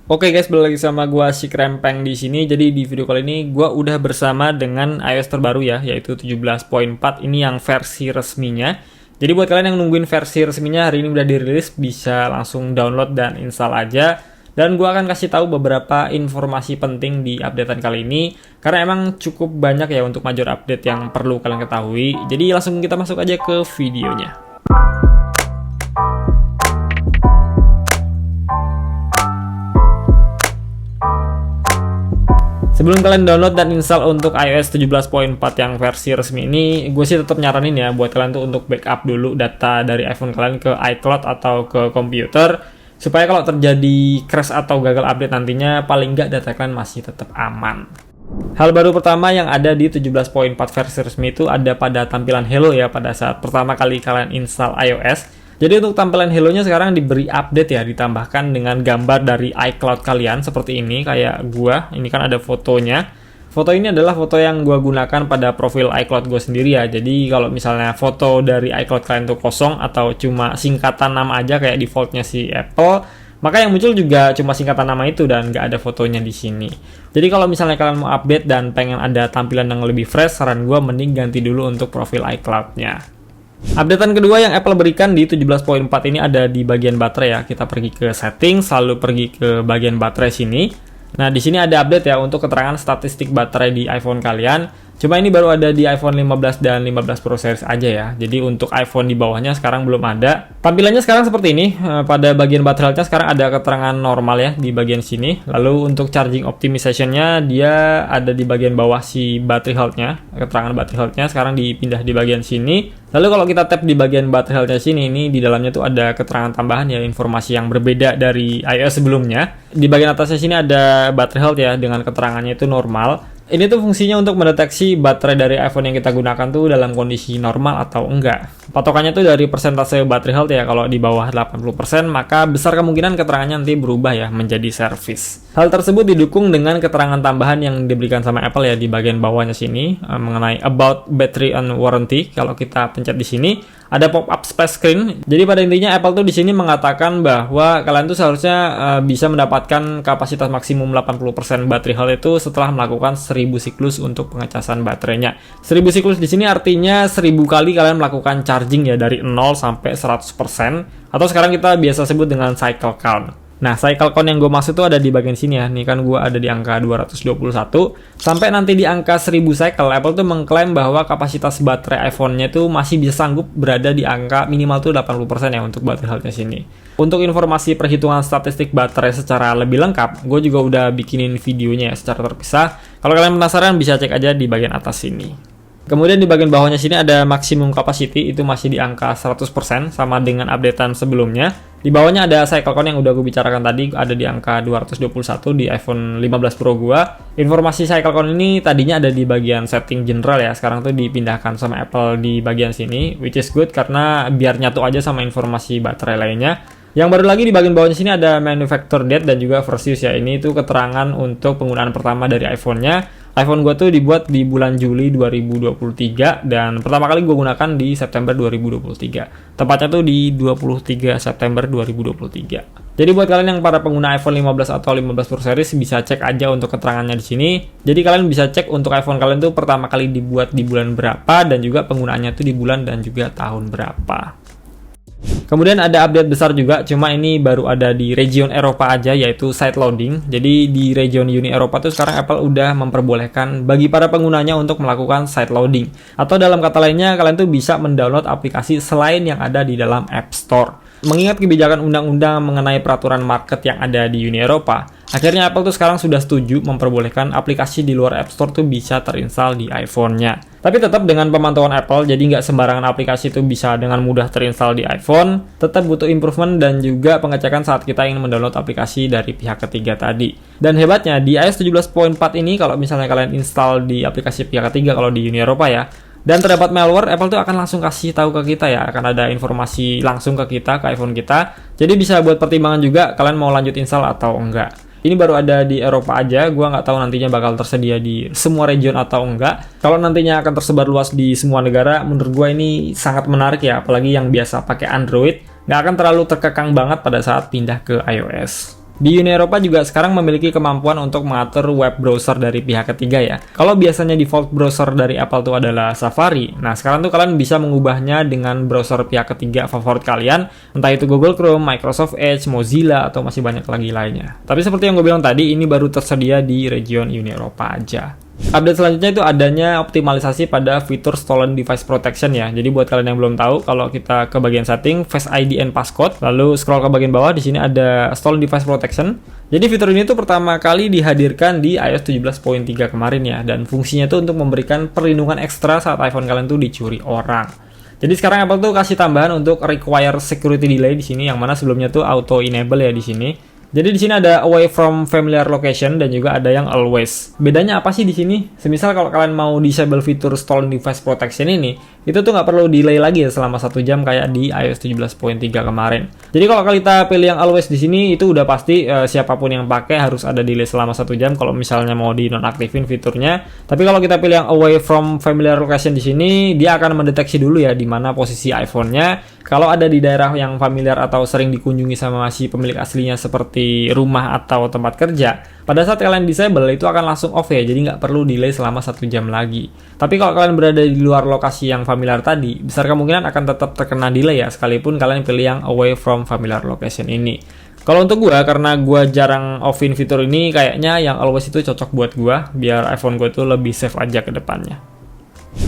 Oke guys, balik lagi sama gua si Krempeng di sini. Jadi di video kali ini gua udah bersama dengan iOS terbaru ya, yaitu 17.4. Ini yang versi resminya. Jadi buat kalian yang nungguin versi resminya, hari ini udah dirilis, bisa langsung download dan install aja. Dan gua akan kasih tahu beberapa informasi penting di updatean kali ini, karena emang cukup banyak ya untuk major update yang perlu kalian ketahui. Jadi langsung kita masuk aja ke videonya. Sebelum kalian download dan install untuk iOS 17.4 yang versi resmi ini, gue sih tetap nyaranin ya buat kalian tuh untuk backup dulu data dari iPhone kalian ke iCloud atau ke komputer, supaya kalau terjadi crash atau gagal update nantinya, paling nggak data kalian masih tetap aman. Hal baru pertama yang ada di 17.4 versi resmi itu ada pada tampilan Hello ya, pada saat pertama kali kalian install iOS. Jadi untuk tampilan Hello-nya sekarang diberi update ya, ditambahkan dengan gambar dari iCloud kalian seperti ini, kayak gua. Ini kan ada fotonya. Foto ini adalah foto yang gua gunakan pada profil iCloud gua sendiri ya. Jadi kalau misalnya foto dari iCloud kalian tuh kosong atau cuma singkatan nama aja kayak defaultnya si Apple, maka yang muncul juga cuma singkatan nama itu dan nggak ada fotonya di sini. Jadi kalau misalnya kalian mau update dan pengen ada tampilan yang lebih fresh, saran gua mending ganti dulu untuk profil iCloud-nya. Updatean kedua yang Apple berikan di 17.4 ini ada di bagian baterai ya. Kita pergi ke setting, selalu pergi ke bagian baterai sini. Nah, di sini ada update ya untuk keterangan statistik baterai di iPhone kalian. Cuma ini baru ada di iPhone 15 dan 15 Pro Series aja ya. Jadi untuk iPhone di bawahnya sekarang belum ada. Tampilannya sekarang seperti ini. Pada bagian baterai health-nya sekarang ada keterangan normal ya di bagian sini. Lalu untuk charging optimization-nya dia ada di bagian bawah si battery health-nya. Keterangan battery health-nya sekarang dipindah di bagian sini. Lalu kalau kita tap di bagian battery health-nya sini, ini di dalamnya tuh ada keterangan tambahan ya, informasi yang berbeda dari iOS sebelumnya. Di bagian atasnya sini ada battery health ya, dengan keterangannya itu normal. Ini tuh fungsinya untuk mendeteksi baterai dari iPhone yang kita gunakan tuh dalam kondisi normal atau enggak. Patokannya tuh dari persentase battery health ya, kalau di bawah 80% maka besar kemungkinan keterangannya nanti berubah ya menjadi service. Hal tersebut didukung dengan keterangan tambahan yang diberikan sama Apple ya di bagian bawahnya sini mengenai about battery and warranty. Kalau kita pencet di sini ada pop-up space screen. Jadi pada intinya Apple tuh di sini mengatakan bahwa kalian tuh seharusnya bisa mendapatkan kapasitas maksimum 80% battery health itu setelah melakukan 1000 siklus untuk pengecasan baterainya. 1000 siklus di sini artinya 1000 kali kalian melakukan charging ya, dari 0 sampai 100%, atau sekarang kita biasa sebut dengan cycle count. Nah, cycle count yang gue maksud tuh ada di bagian sini ya. Nih kan gue ada di angka 221. Sampai nanti di angka 1000 cycle, Apple tuh mengklaim bahwa kapasitas baterai iPhone-nya tuh masih bisa sanggup berada di angka minimal tuh 80% ya untuk baterai health-nya sini. Untuk informasi perhitungan statistik baterai secara lebih lengkap, gue juga udah bikinin videonya ya secara terpisah. Kalau kalian penasaran bisa cek aja di bagian atas sini. Kemudian di bagian bawahnya sini ada maximum capacity, itu masih di angka 100% sama dengan updatean sebelumnya. Di bawahnya ada cycle count yang udah gue bicarakan tadi, ada di angka 221 di iPhone 15 Pro gua. Informasi cycle count ini tadinya ada di bagian setting general ya, sekarang tuh dipindahkan sama Apple di bagian sini, which is good karena biar nyatu aja sama informasi baterai lainnya. Yang baru lagi di bagian bawahnya sini ada manufacture date dan juga first use ya. Ini tuh keterangan untuk penggunaan pertama dari iPhone-nya. iPhone gue tuh dibuat di bulan Juli 2023 dan pertama kali gue gunakan di September 2023. Tepatnya tuh di 23 September 2023. Jadi buat kalian yang para pengguna iPhone 15 atau 15 Pro Series bisa cek aja untuk keterangannya di sini. Jadi kalian bisa cek untuk iPhone kalian tuh pertama kali dibuat di bulan berapa dan juga penggunaannya tuh di bulan dan juga tahun berapa. Kemudian ada update besar juga, cuma ini baru ada di region Eropa aja, yaitu side loading. Jadi di region Uni Eropa tuh sekarang Apple udah memperbolehkan bagi para penggunanya untuk melakukan side loading. Atau dalam kata lainnya, kalian tuh bisa mendownload aplikasi selain yang ada di dalam App Store. Mengingat kebijakan undang-undang mengenai peraturan market yang ada di Uni Eropa, akhirnya Apple tuh sekarang sudah setuju memperbolehkan aplikasi di luar App Store tuh bisa terinstall di iPhone-nya. Tapi tetap dengan pemantauan Apple, jadi nggak sembarangan aplikasi itu bisa dengan mudah terinstall di iPhone. Tetap butuh improvement dan juga pengecekan saat kita ingin mendownload aplikasi dari pihak ketiga tadi. Dan hebatnya, di iOS 17.4 ini, kalau misalnya kalian install di aplikasi pihak ketiga kalau di Uni Eropa ya, dan terdapat malware, Apple tuh akan langsung kasih tahu ke kita ya, akan ada informasi langsung ke kita, ke iPhone kita. Jadi bisa buat pertimbangan juga kalian mau lanjut install atau enggak. Ini baru ada di Eropa aja, gua nggak tahu nantinya bakal tersedia di semua region atau enggak. Kalau nantinya akan tersebar luas di semua negara, menurut gua ini sangat menarik ya, apalagi yang biasa pakai Android, nggak akan terlalu terkekang banget pada saat pindah ke iOS. Di Uni Eropa juga sekarang memiliki kemampuan untuk mengatur web browser dari pihak ketiga ya. Kalau biasanya default browser dari Apple itu adalah Safari, nah sekarang tuh kalian bisa mengubahnya dengan browser pihak ketiga favorit kalian, entah itu Google Chrome, Microsoft Edge, Mozilla, atau masih banyak lagi lainnya. Tapi seperti yang gue bilang tadi, ini baru tersedia di region Uni Eropa aja. Update selanjutnya itu adanya optimalisasi pada fitur Stolen Device Protection ya. Jadi buat kalian yang belum tahu, kalau kita ke bagian setting, Face ID and Passcode, lalu scroll ke bagian bawah, di sini ada Stolen Device Protection. Jadi fitur ini tuh pertama kali dihadirkan di iOS 17.3 kemarin ya, dan fungsinya tuh untuk memberikan perlindungan ekstra saat iPhone kalian tuh dicuri orang. Jadi sekarang Apple tuh kasih tambahan untuk require security delay di sini, yang mana sebelumnya tuh auto enable ya di sini. Jadi di sini ada away from familiar location dan juga ada yang always. Bedanya apa sih di sini? Semisal kalau kalian mau disable fitur Stolen Device Protection ini, itu tuh nggak perlu delay lagi ya selama 1 jam kayak di iOS 17.3 kemarin. Jadi kalau kita pilih yang always di sini, itu udah pasti siapapun yang pakai harus ada delay selama 1 jam kalau misalnya mau dinonaktifin fiturnya. Tapi kalau kita pilih yang away from familiar location di sini, dia akan mendeteksi dulu ya di mana posisi iPhone-nya. Kalau ada di daerah yang familiar atau sering dikunjungi sama si pemilik aslinya seperti rumah atau tempat kerja, pada saat kalian disable itu akan langsung off ya, jadi nggak perlu delay selama 1 jam lagi. Tapi kalau kalian berada di luar lokasi yang familiar tadi, besar kemungkinan akan tetap terkena delay ya, sekalipun kalian pilih yang away from familiar location ini. Kalau untuk gue, karena gue jarang offin fitur ini, kayaknya yang always itu cocok buat gue, biar iPhone gue tuh lebih safe aja ke depannya.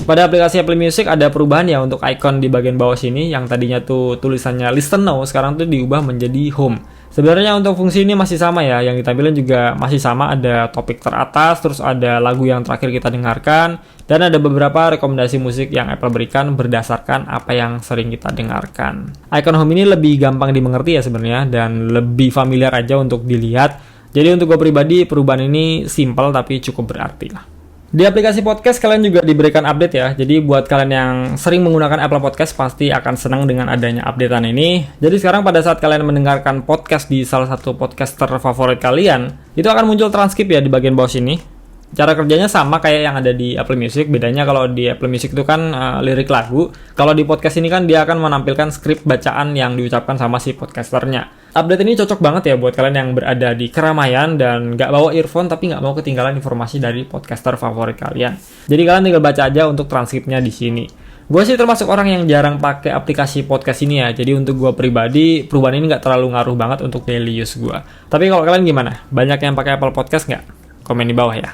Pada aplikasi Apple Music ada perubahan ya untuk icon di bagian bawah sini, yang tadinya tuh tulisannya Listen Now, sekarang tuh diubah menjadi Home. Sebenarnya untuk fungsi ini masih sama ya, yang ditampilkan juga masih sama, ada topik teratas, terus ada lagu yang terakhir kita dengarkan, dan ada beberapa rekomendasi musik yang Apple berikan berdasarkan apa yang sering kita dengarkan. Icon Home ini lebih gampang dimengerti ya sebenarnya, dan lebih familiar aja untuk dilihat. Jadi untuk gue pribadi, perubahan ini simple tapi cukup berarti lah. Di aplikasi podcast kalian juga diberikan update ya. Jadi buat kalian yang sering menggunakan Apple Podcast pasti akan senang dengan adanya updatean ini. Jadi sekarang pada saat kalian mendengarkan podcast di salah satu podcaster favorit kalian, itu akan muncul transkrip ya di bagian bawah sini. Cara kerjanya sama kayak yang ada di Apple Music. Bedanya kalau di Apple Music itu kan lirik lagu. Kalau di podcast ini kan dia akan menampilkan skrip bacaan yang diucapkan sama si podcasternya. Update ini cocok banget ya buat kalian yang berada di keramaian dan nggak bawa earphone tapi nggak mau ketinggalan informasi dari podcaster favorit kalian. Jadi kalian tinggal baca aja untuk transkripnya di sini. Gue sih termasuk orang yang jarang pakai aplikasi podcast ini ya. Jadi untuk gue pribadi, perubahan ini nggak terlalu ngaruh banget untuk daily use gue. Tapi kalau kalian gimana? Banyak yang pakai Apple Podcast nggak? Komen di bawah ya.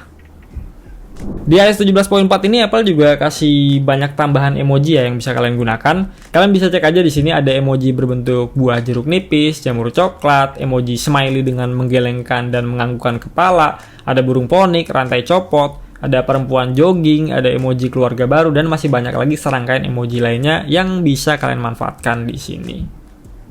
Di iOS 17.4 ini Apple juga kasih banyak tambahan emoji ya yang bisa kalian gunakan. Kalian bisa cek aja di sini ada emoji berbentuk buah jeruk nipis, jamur coklat, emoji smiley dengan menggelengkan dan menganggukkan kepala, ada burung ponik, rantai copot, ada perempuan jogging, ada emoji keluarga baru, dan masih banyak lagi serangkaian emoji lainnya yang bisa kalian manfaatkan di sini.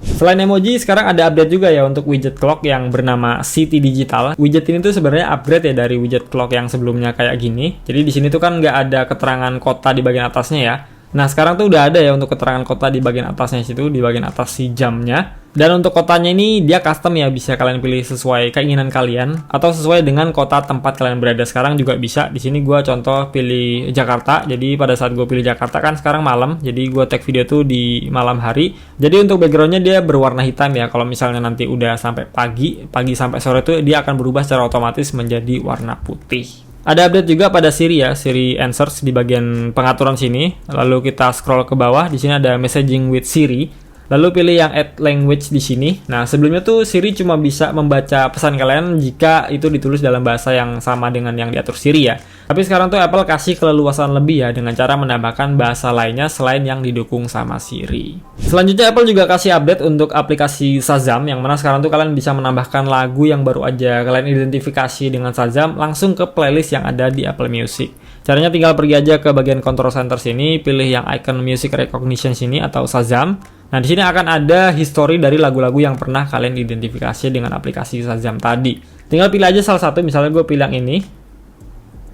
Selain emoji, sekarang ada update juga ya untuk widget clock yang bernama City Digital. Widget ini tuh sebenarnya upgrade ya dari widget clock yang sebelumnya kayak gini. Jadi di sini tuh kan nggak ada keterangan kota di bagian atasnya ya. Nah sekarang tuh udah ada ya untuk keterangan kota di bagian atasnya situ, di bagian atas si jamnya. Dan untuk kotanya ini dia custom ya, bisa kalian pilih sesuai keinginan kalian atau sesuai dengan kota tempat kalian berada sekarang juga bisa. Di sini gue contoh pilih Jakarta. Jadi pada saat gue pilih Jakarta kan sekarang malam, jadi gue tag video tuh di malam hari. Jadi untuk backgroundnya dia berwarna hitam ya. Kalau misalnya nanti udah sampai pagi sampai sore tuh dia akan berubah secara otomatis menjadi warna putih. Ada update juga pada Siri ya, Siri Answers di bagian pengaturan sini. Lalu kita scroll ke bawah, di sini ada Messaging with Siri. Lalu pilih yang Add Language di sini. Nah, sebelumnya tuh Siri cuma bisa membaca pesan kalian jika itu ditulis dalam bahasa yang sama dengan yang diatur Siri ya. Tapi sekarang tuh Apple kasih keleluasan lebih ya dengan cara menambahkan bahasa lainnya selain yang didukung sama Siri. Selanjutnya Apple juga kasih update untuk aplikasi Shazam, yang mana sekarang tuh kalian bisa menambahkan lagu yang baru aja kalian identifikasi dengan Shazam langsung ke playlist yang ada di Apple Music. Caranya tinggal pergi aja ke bagian Control Center sini, pilih yang icon Music Recognition sini atau Shazam. Nah, di sini akan ada history dari lagu-lagu yang pernah kalian identifikasi dengan aplikasi Shazam tadi. Tinggal pilih aja salah satu, misalnya gue pilih yang ini.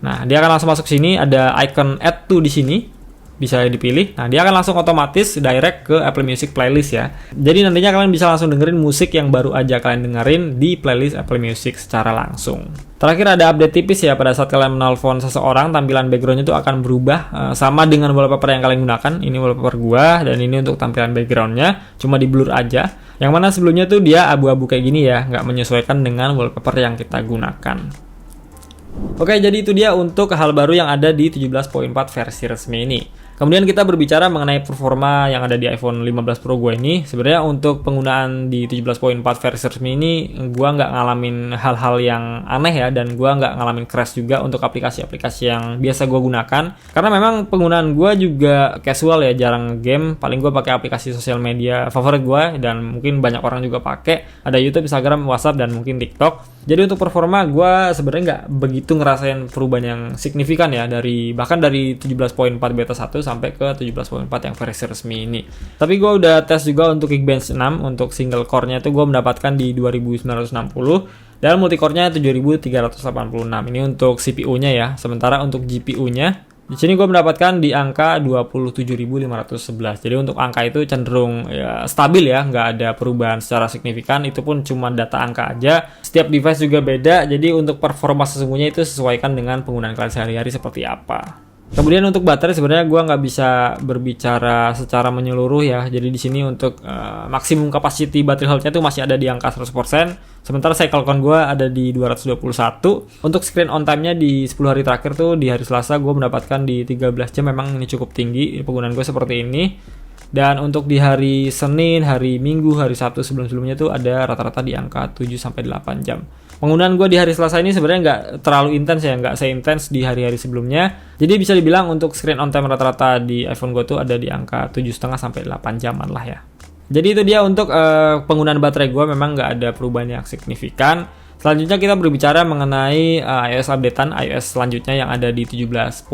Nah, dia akan langsung masuk sini, ada icon Add to di sini. Bisa dipilih. Nah, dia akan langsung otomatis direct ke Apple Music playlist ya. Jadi nantinya kalian bisa langsung dengerin musik yang baru aja kalian dengerin di playlist Apple Music secara langsung. Terakhir ada update tipis ya, pada saat kalian menelpon seseorang, tampilan backgroundnya itu akan berubah sama dengan wallpaper yang kalian gunakan. Ini wallpaper gua dan ini untuk tampilan backgroundnya, cuma di blur aja. Yang mana sebelumnya tuh dia abu-abu kayak gini ya, nggak menyesuaikan dengan wallpaper yang kita gunakan. Oke, jadi itu dia untuk hal baru yang ada di 17.4 versi resmi ini. Kemudian kita berbicara mengenai performa yang ada di iPhone 15 Pro gue ini. Sebenarnya untuk penggunaan di 17.4 versi resmi ini, gue nggak ngalamin hal-hal yang aneh ya, dan gue nggak ngalamin crash juga untuk aplikasi-aplikasi yang biasa gue gunakan. Karena memang penggunaan gue juga casual ya, jarang game. Paling gue pakai aplikasi sosial media favorit gue, dan mungkin banyak orang juga pakai. Ada YouTube, Instagram, WhatsApp, dan mungkin TikTok. Jadi untuk performa gue sebenarnya nggak begitu ngerasain perubahan yang signifikan ya, bahkan dari 17.4 beta 1 sampai ke 17.4 yang versi resmi ini. Tapi gue udah tes juga untuk Geekbench 6, untuk single core-nya itu gue mendapatkan di 2960 dan multicore-nya 7386. Ini untuk CPU-nya ya. Sementara untuk GPU-nya di sini gue mendapatkan di angka 27.511. Jadi untuk angka itu cenderung ya, stabil ya, nggak ada perubahan secara signifikan. Itu pun cuma data angka aja. Setiap device juga beda. Jadi untuk performa sesungguhnya itu sesuaikan dengan penggunaan kalian sehari-hari seperti apa. Kemudian untuk baterai sebenarnya gue nggak bisa berbicara secara menyeluruh ya. Jadi di sini untuk maksimum capacity battery health-nya tuh masih ada di angka 100%. Sementara cycle count gue ada di 221. Untuk screen on time-nya di 10 hari terakhir tuh di hari Selasa gue mendapatkan di 13 jam. Memang ini cukup tinggi penggunaan gue seperti ini. Dan untuk di hari Senin, hari Minggu, hari Sabtu sebelum-sebelumnya tuh ada rata-rata di angka 7-8 jam. Penggunaan gue di hari Selasa ini sebenarnya nggak terlalu intens ya, nggak seintens di hari-hari sebelumnya. Jadi bisa dibilang untuk screen on time rata-rata di iPhone gue tuh ada di angka 7,5-8 jaman lah ya. Jadi itu dia untuk penggunaan baterai gue, memang nggak ada perubahan yang signifikan. Selanjutnya kita berbicara mengenai iOS updatean iOS selanjutnya yang ada di 17.5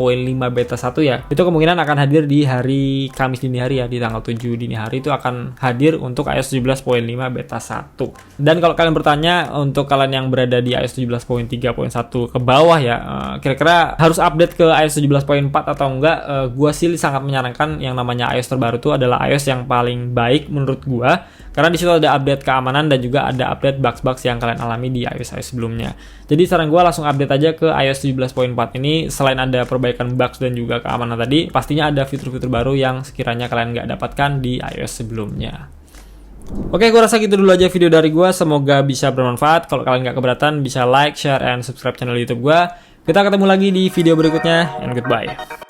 beta 1 ya. Itu kemungkinan akan hadir di hari Kamis dini hari ya, di tanggal 7 dini hari itu akan hadir untuk iOS 17.5 beta 1. Dan kalau kalian bertanya untuk kalian yang berada di iOS 17.3.1 ke bawah ya, kira-kira harus update ke iOS 17.4 atau enggak, gua sih sangat menyarankan yang namanya iOS terbaru itu adalah iOS yang paling baik menurut gua. Karena di situ ada update keamanan dan juga ada update bugs-bugs yang kalian alami di iOS sebelumnya. Jadi saran gue langsung update aja ke iOS 17.4 ini. Selain ada perbaikan bugs dan juga keamanan tadi, pastinya ada fitur-fitur baru yang sekiranya kalian nggak dapatkan di iOS sebelumnya. Oke, gue rasa gitu dulu aja video dari gue. Semoga bisa bermanfaat. Kalau kalian nggak keberatan, bisa like, share, and subscribe channel YouTube gue. Kita ketemu lagi di video berikutnya, and goodbye.